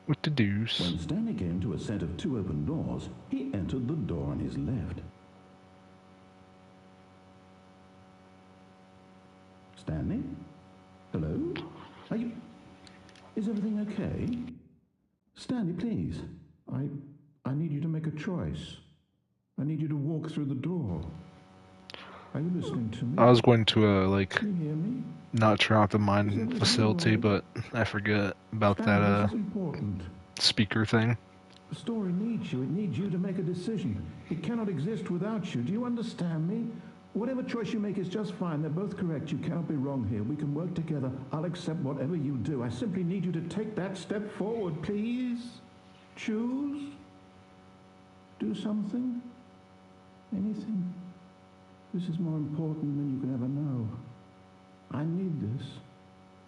What the deuce? When Stanley came to a set of 2 open doors, he entered the door on his left. Stanley? Hello? Are you... Is everything okay? Stanley, please. I need you to make a choice. I need you to walk through the door. Are you listening to me? I was going to, Can you hear me? not turn off the mine facility, but I forget about Stanley, that, this is important. speaker thing. The story needs you. It needs you to make a decision. It cannot exist without you. Do you understand me? Whatever choice you make is just fine. They're both correct. You cannot be wrong here. We can work together. I'll accept whatever you do. I simply need you to take that step forward, please. Choose. Do something. Anything. This is more important than you can ever know. I need this.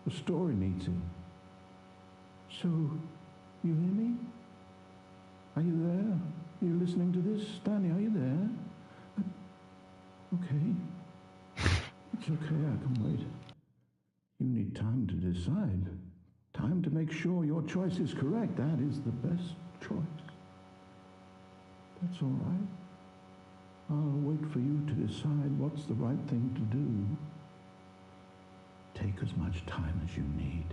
The story needs it. So, you hear me? Are you there? Are you listening to this? Stanley, are you there? Okay. It's okay, I can wait. You need time to decide. Time to make sure your choice is correct. That is the best choice. That's all right. I'll wait for you to decide what's the right thing to do. Take as much time as you need.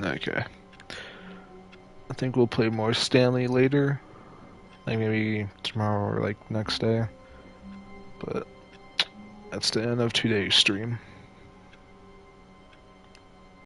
Okay. think we'll play more Stanley later. Like maybe tomorrow or like next day. But that's the end of today's stream.